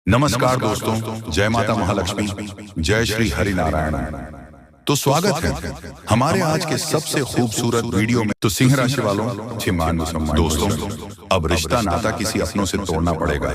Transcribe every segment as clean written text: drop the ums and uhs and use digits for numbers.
नमस्कार दोस्तों, जय माता महालक्ष्मी, जय श्री हरि नारायण। तो स्वागत है हमारे आज के सबसे खूबसूरत वीडियो में। तो सिंह राशि वालों, छिमान मुसम्मान दोस्तों, अब रिश्ता नाता किसी अपनों से तोड़ना पड़ेगा,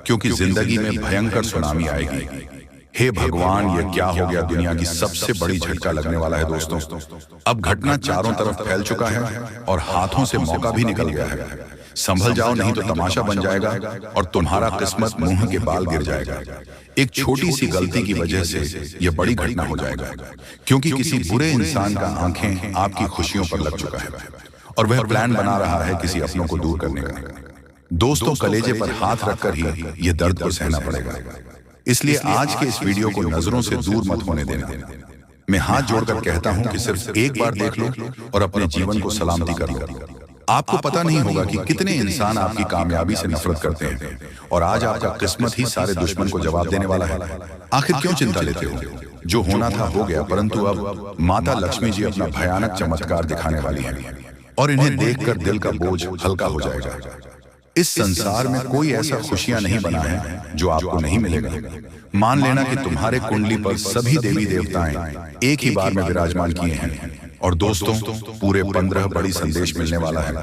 क्योंकि जिंदगी में भयंकर सुनामी आएगी। हे भगवान, ये क्या हो गया? दुनिया की सबसे बड़ी झटका लगने वाला है दोस्तों। अब घटना चारों तरफ फैल चुका है और हाथों से मौका भी निकल गया है। संभल जाओ, नहीं तो तमाशा बन जाएगा और तुम्हारा किस्मत मुंह के बाल गिर जाएगा। एक छोटी सी गलती की वजह से यह बड़ी घटना हो जाएगा, क्योंकि किसी बुरे इंसान का आंखें आपकी खुशियों पर लग चुका है और वह प्लान बना रहा है किसी अपनों को दूर करने का। दोस्तों, कलेजे पर हाथ रखकर ही यह दर्द को सहना पड़ेगा। इसलिए आज के इस वीडियो को नजरों से दूर मत होने देना। मैं हाथ जोड़कर कहता हूं कि सिर्फ एक बार देख लो और अपने जीवन को सलामती कर लो। आपको पता नहीं होगा कि कितने इंसान आपकी कामयाबी से नफरत करते हैं और आज आपका किस्मत ही सारे दुश्मन को जवाब देने वाला है। आखिर क्यों चिंता लेते हो? जो होना था हो गया, परंतु अब माता लक्ष्मी जी अपना भयानक चमत्कार दिखाने वाली हैं और इन्हें देखकर दिल का बोझ हल्का हो जाएगा। इस संसार में कोई ऐसा खुशियां नहीं बना है जो आपको नहीं मिलेगा। मान लेना कि तुम्हारे कुंडली पर सभी देवी देवताएं एक ही बार में विराजमान किए हैं और दोस्तों, पूरे 15 बड़ी संदेश मिलने वाला है।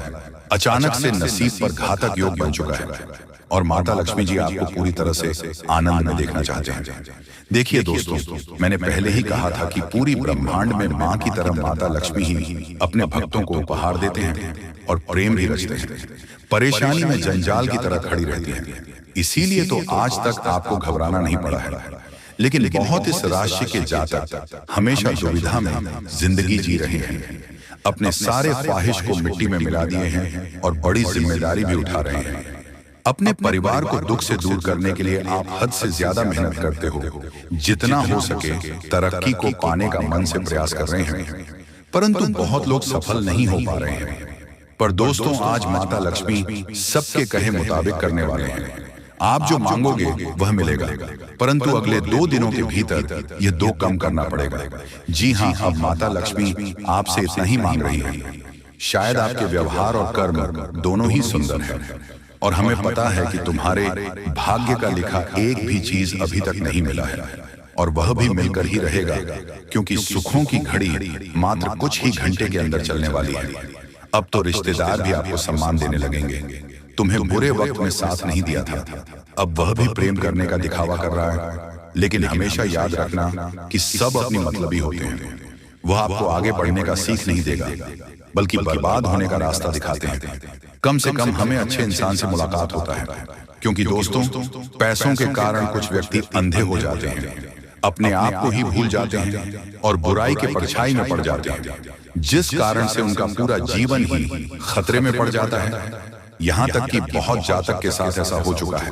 अचानक से नसीब पर घातक योग बन चुका है और माता लक्ष्मी जी आपको पूरी तरह से आनंद में देखना चाहते हैं। देखिए दोस्तों, मैंने पहले ही कहा था कि पूरी ब्रह्मांड में माँ की तरह माता लक्ष्मी ही अपने भक्तों को उपहार देते हैं और प्रेम भी रचते हैं। परेशानी में जंजाल की तरह खड़ी रहती है। इसीलिए तो आज तक आपको घबराना नहीं पड़ा है। लेकिन बहुत इस राशि के जातक हमेशा दुविधा में जिंदगी जी रहे हैं, अपने सारे ख्वाहिश को मिट्टी में मिला दिए हैं और बड़ी जिम्मेदारी भी उठा रहे हैं। अपने परिवार को दुख से दूर करने के लिए आप हद से ज्यादा मेहनत करते हो। जितना हो सके तरक्की को पाने का मन से प्रयास कर रहे हैं, परंतु बहुत लोग सफल नहीं हो पा रहे हैं। पर दोस्तों, आज माता लक्ष्मी सबके कहे मुताबिक करने वाले हैं। आप जो मांगोगे वह मिलेगा, परंतु अगले 2 दिनों के भीतर ये 2 कम करना पड़ेगा। जी हाँ, अब माता लक्ष्मी आपसे इतना ही मांग रही है। शायद आपके व्यवहार और कर्म दोनों ही सुंदर हैं और हमें पता है कि तुम्हारे भाग्य का लिखा एक भी चीज अभी तक नहीं मिला है और वह भी मिलकर ही रहेगा, क्योंकि सुखों की घड़ी मात्र कुछ ही घंटे के अंदर चलने वाली है। अब तो रिश्तेदार भी आपको सम्मान देने लगेंगे। तुम्हें बुरे वक्त में साथ नहीं दिया था, अब वह भी प्रेम करने का दिखावा कर रहा है। लेकिन हमेशा याद रखना कि सब अपनी मतलबी होते हैं। वह आपको आगे बढ़ने का सीख नहीं देगा, बल्कि बर्बाद होने का रास्ता दिखाते हैं। कम से कम हमें अच्छे इंसान से मुलाकात होता है, क्योंकि दोस्तों, पैसों के कारण कुछ व्यक्ति अंधे हो जाते हैं, अपने आप को ही भूल जाते हैं और बुराई के परछाई में पड़ जाते हैं, जिस कारण से उनका पूरा जीवन ही खतरे में पड़ जाता है। यहाँ तक कि बहुत जातक के साथ ऐसा हो चुका है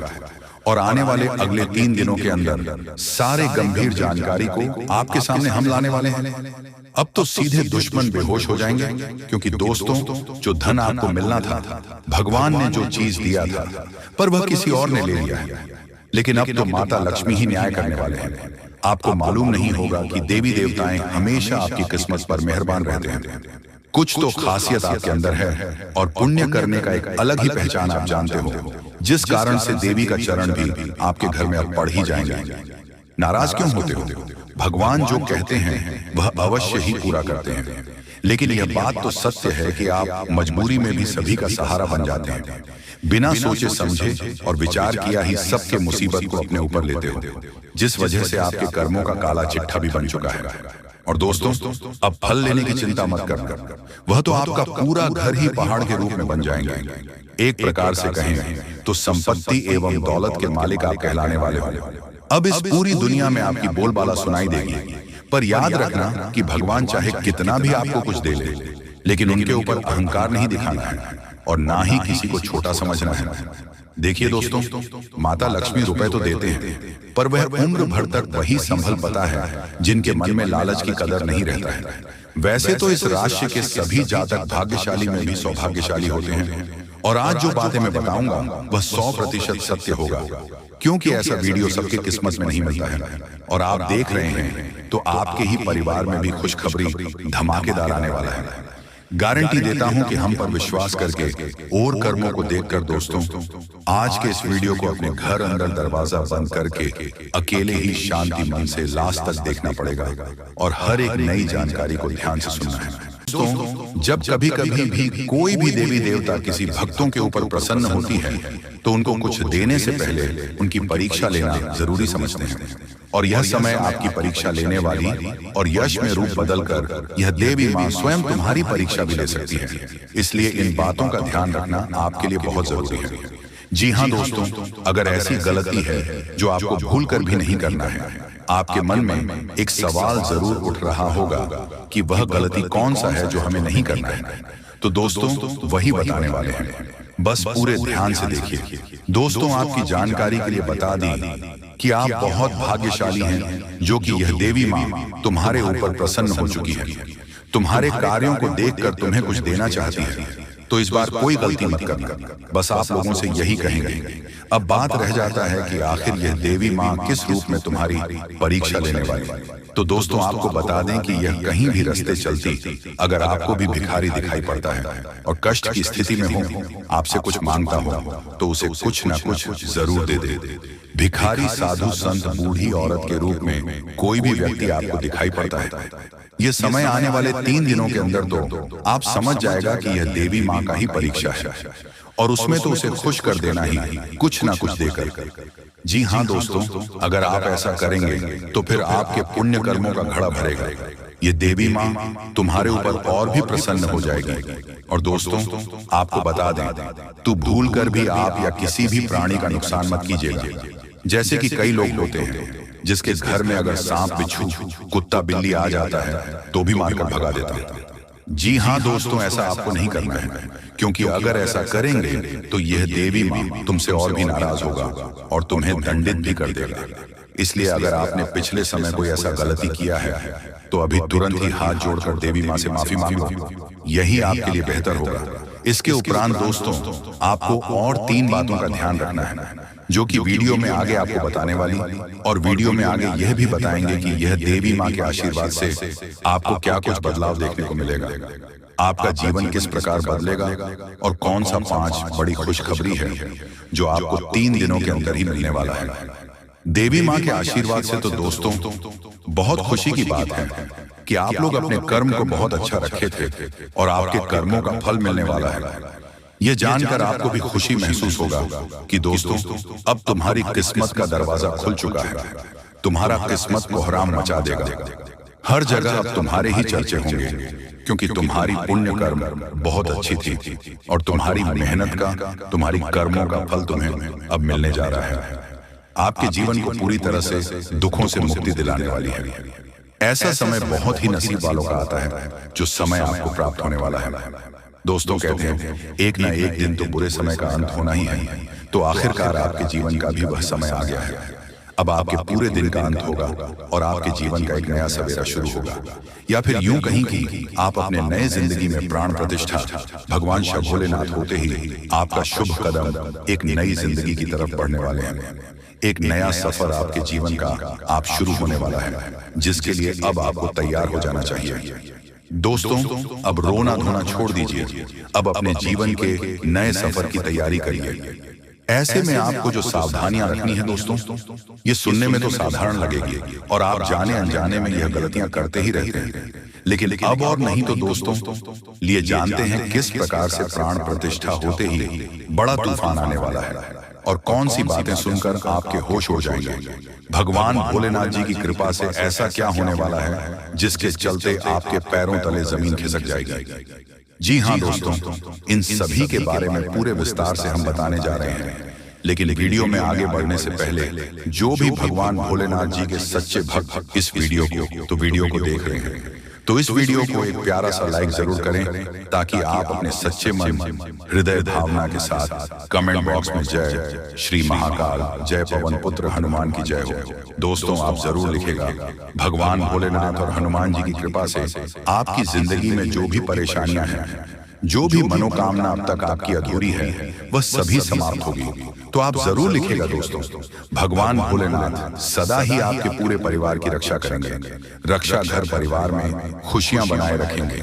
और आने वाले अगले 3 दिनों के अंदर सारे गंभीर जानकारी को आपके सामने हम लाने वाले हैं। अब तो सीधे दुश्मन बेहोश हो जाएंगे, क्योंकि दोस्तों, जो धन आपको मिलना था, भगवान ने जो चीज दिया था, पर वह किसी और ने ले लिया है। लेकिन अब तो माता लक्ष्मी ही न्याय करने वाले हैं। आपको मालूम नहीं होगा कि देवी देवताएं हमेशा आपकी किस्मत पर मेहरबान रहते हैं। कुछ तो खासियत आपके अंदर है और पुण्य करने का एक अलग ही पहचान आप जानते हो, जिस कारण से देवी का चरण भी आपके घर में अब पड़ ही जाएंगे। नाराज क्यों होते हो? भगवान जो कहते हैं वह अवश्य ही पूरा करते हैं। लेकिन यह बात तो सत्य है कि आप मजबूरी में भी सभी का सहारा बन जाते हैं। बिना सोचे समझे और विचार किया ही सबके मुसीबत को अपने ऊपर लेते हो, जिस वजह से आपके कर्मों का काला चिट्ठा भी बन चुका है। और दोस्तों, अब फल लेने की चिंता मत कर, वह तो आपका पूरा घर ही पहाड़ के रूप में बन जाएंगे। एक प्रकार से कहें तो संपत्ति एवं दौलत के मालिक आप कहलाने वाले हो। अब इस पूरी दुनिया में आपकी बोलबाला सुनाई देगी। पर याद रखना कि भगवान चाहे कितना भी आपको कुछ दे ले, लेकिन उनके ऊपर अहंकार नहीं दिखाना है और ना ही किसी को छोटा समझना है। देखिए दोस्तों, माता लक्ष्मी रुपए तो देते हैं, पर वह उम्र भर तक वही संभल पाता है जिनके मन में लालच की कदर नहीं रहता है। वैसे तो इस राशि के सभी जातक भाग्यशाली में भी सौभाग्यशाली होते हैं और आज जो बातें मैं बताऊंगा वह 100% सत्य होगा, क्योंकि ऐसा वीडियो सबके किस्मत में नहीं मिलता है। और आप देख रहे हैं तो आपके ही परिवार में भी खुशखबरी धमाकेदार आने वाला है। गारंटी देता हूं कि हम पर विश्वास करके और कर्मों को देखकर दोस्तों आज के इस वीडियो को अपने घर अंदर दरवाजा बंद करके अकेले ही शांति मन से लास्ट तक देखना पड़ेगा और हर एक नई जानकारी को ध्यान से सुनना है। दोस्तों, जब कभी कभी भी कोई भी देवी देवता किसी भक्तों के ऊपर प्रसन्न होती है तो उनको कुछ देने से पहले उनकी परीक्षा लेना जरूरी समझते हैं। और यह समय आपकी परीक्षा लेने वाली और यश में रूप बदलकर यह देवी माँ स्वयं तुम्हारी परीक्षा भी ले सकती है। इसलिए इन बातों का ध्यान रखना आपके लिए बहुत जरूरी है। जी हाँ दोस्तों, अगर ऐसी गलती है जो आपको भूल कर भी नहीं करना है, आपके मन में एक सवाल जरूर उठ रहा होगा कि वह गलती कौन सा है जो हमें नहीं करना है। तो दोस्तों वही बताने वाले हैं, बस पूरे ध्यान से देखिए। दोस्तों, आपकी जानकारी के लिए बता दी कि आप बहुत भाग्यशाली हैं जो कि यह देवी माँ तुम्हारे ऊपर प्रसन्न हो चुकी है। तुम्हारे कार्यों को देखकर तुम्हें कुछ देना चाहती है, तो इस बार कोई गलती मत करना। बस आप लोगों से यही कहेंगे। अब बात रह जाता है कि आखिर यह देवी माँ किस रूप में तुम्हारी परीक्षा लेने वाली है। तो दोस्तों आपको बता दें कि यह कहीं भी रास्ते चलती अगर आपको भी भिखारी दिखाई पड़ता है और कष्ट की स्थिति में हो, आपसे कुछ मांगता हो, तो उसे कुछ ना कुछ जरूर दे दे। भिखारी, साधु, संत, बूढ़ी औरत के रूप में कोई भी व्यक्ति आपको दिखाई पड़ता है, ये समय आने वाले 3 दिनों के अंदर तो आप समझ जाएगा कि यह देवी माँ का ही परीक्षा है और उसमें तो उसे खुश कर देना ही, कुछ ना कुछ देकर। जी हाँ दोस्तों, अगर आप ऐसा करेंगे तो फिर आपके पुण्य कर्मों का घड़ा भरेगा। ये देवी माँ तुम्हारे ऊपर और भी प्रसन्न हो जाएगी। और दोस्तों आपको बता दें, तू भूल कर भी आप या किसी भी प्राणी का नुकसान मत कीजिएगा। जैसे कि कई लोग होते हैं जिसके घर में अगर सांप, बिच्छू, कुत्ता, बिल्ली आ जाता है तो भी मारकर भगा देता है। जी हाँ दोस्तों, ऐसा आपको नहीं करना है, क्योंकि अगर ऐसा करेंगे तो यह देवी माँ तुमसे और भी नाराज होगा और तुम्हें दंडित भी कर देगा। इसलिए अगर आपने पिछले समय कोई ऐसा गलती किया है तो अभी तुरंत ही हाथ जोड़कर देवी माँ से माफी मांगो, यही आपके लिए बेहतर होगा। इसके उपरांत दोस्तों आपको और 3 बातों का ध्यान रखना है जो कि वीडियो में आगे आपको बताने वाली, और वीडियो में आगे यह भी बताएंगे कि यह देवी माँ के आशीर्वाद से आपको क्या कुछ बदलाव देखने को मिलेगा, आपका जीवन किस प्रकार बदलेगा और कौन सा 5 बड़ी खुशखबरी है जो आपको 3 दिनों के अंदर ही मिलने वाला है। देवी माँ के आशीर्वाद से तो दोस्तों बहुत खुशी की बात है कि आप लोग अपने कर्म को बहुत अच्छा रखे थे और आपके कर्मों का फल मिलने वाला है। यह जानकर आपको भी खुशी महसूस होगा कि दोस्तों अब तुम्हारी किस्मत का दरवाजा खुल चुका है। तुम्हारा किस्मत कोहराम मचा देगा। हर जगह अब तुम्हारे ही चर्चे होंगे, क्योंकि तुम्हारी पुण्य कर्म बहुत अच्छी थी और तुम्हारी मेहनत का, तुम्हारी कर्मों का फल तुम्हें अब मिलने जा रहा है। आपके जीवन को पूरी तरह से दुखों से मुक्ति दिलाने वाली है। ऐसा समय बहुत ही नसीब वालों का आता है जो समय आपको प्राप्त होने वाला है। दोस्तों कहते हैं एक ना एक दिन तो बुरे समय का अंत होना ही है, तो आखिरकार आपके जीवन का भी वह समय आ गया है। अब आपके पूरे दिन का अंत होगा और आपके जीवन का एक नया सवेरा शुरू होगा, या फिर यूं कहीं कि आप अपने नए जिंदगी में प्राण प्रतिष्ठा भगवान शिव भोलेनाथ होते ही आपका शुभ कदम एक नई जिंदगी की तरफ बढ़ने वाले हैं। एक नया सफर आपके जीवन का आप शुरू होने वाला है, जिसके लिए अब आपको तैयार हो जाना चाहिए। दोस्तों अब रोना धोना छोड़ दीजिए, अब अपने जीवन के नए सफर की तैयारी करिए। ऐसे में आपको जो सावधानियां रखनी है दोस्तों, ये सुनने में तो साधारण लगेगी और आप जाने अनजाने में यह गलतियां करते ही रहते हैं, लेकिन अब और नहीं तो दोस्तों लिए जानते हैं किस प्रकार से प्राण प्रतिष्ठा होते ही बड़ा तूफान आने वाला है और कौन सी बातें सुनकर आपके होश उड़ जाएंगे। भगवान भोलेनाथ जी की कृपा से ऐसा क्या होने वाला है जिसके चलते आपके पैरों तले जमीन खिसक जाएगी। जी हाँ दोस्तों, इन सभी के बारे में पूरे विस्तार से हम बताने जा रहे हैं, लेकिन वीडियो में आगे बढ़ने से पहले जो भी भगवान भोलेनाथ जी के सच्चे भक्त इस वीडियो को देख रहे हैं तो इस वीडियो को एक प्यारा सा लाइक जरूर करें, ताकि आप अपने सच्चे मन, हृदय भावना के साथ कमेंट बॉक्स में जय श्री महाकाल, जय पवन पुत्र हनुमान की जय हो। दोस्तों आप जरूर लिखेगा। भगवान भोलेनाथ और हनुमान जी की कृपा से आपकी जिंदगी में जो भी परेशानियां हैं, जो भी मनोकामना अब तक आपकी अधूरी है, वह सभी समाप्त होगी। तो आप जरूर लिखेगा दोस्तों, भगवान भोलेनाथ सदा ही आपके पूरे परिवार की रक्षा करेंगे, रक्षा घर परिवार में खुशियां बनाए रखेंगे,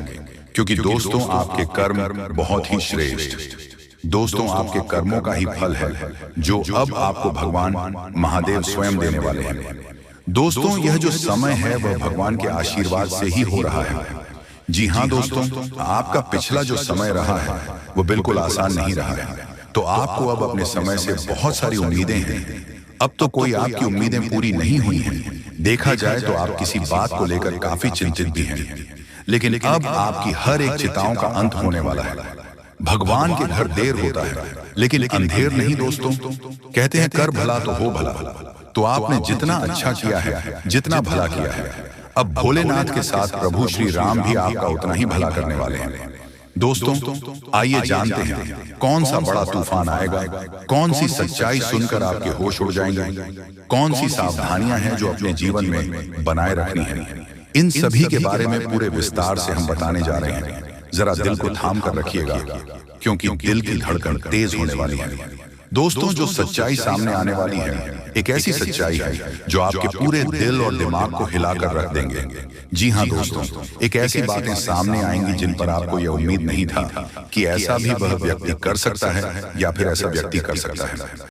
क्योंकि दोस्तों आपके कर्म बहुत ही श्रेष्ठ, दोस्तों आपके कर्मों का ही फल है जो अब आपको भगवान महादेव स्वयं देने वाले हैं। दोस्तों यह जो समय है वह भगवान के आशीर्वाद से ही हो रहा है। जी हाँ दोस्तों, आपका पिछला जो समय रहा है वो बिल्कुल आसान नहीं रहा है। तो आपको अब अपने समय से बहुत सारी उम्मीदें हैं। अब तो कोई आपकी उम्मीदें पूरी नहीं हुई हैं। देखा जाए तो आप किसी बात को लेकर काफी चिंतित भी हैं, लेकिन अब आपकी हर एक चिंताओं का अंत होने वाला है। भगवान के घर देर होता है लेकिन अंधेर नहीं दोस्तों। कहते हैं कर भला तो हो भला। तो आपने जितना अच्छा किया है, जितना भला किया है, अब भोलेनाथ के साथ प्रभु श्री राम भी आपका उतना ही भला करने वाले हैं। दोस्तों आइए जानते हैं कौन सा बड़ा तूफान आएगा, कौन सी सच्चाई सुनकर आपके होश उड़ जाएंगे, कौन सी सावधानियां हैं जो अपने जीवन में बनाए रखनी है। इन सभी के बारे में पूरे विस्तार से हम बताने जा रहे हैं। जरा दिल को थाम कर रखिएगा क्योंकि दिल की धड़कन तेज होने वाली है। दोस्तों जो सच्चाई सामने आने वाली है एक ऐसी सच्चाई है जो आपके पूरे दिल और दिमाग को हिलाकर रख देंगे। जी हाँ दोस्तों, एक ऐसी बातें सामने आएंगी जिन पर आपको यह उम्मीद नहीं था कि ऐसा भी वह व्यक्ति कर सकता है या फिर ऐसा व्यक्ति कर सकता है।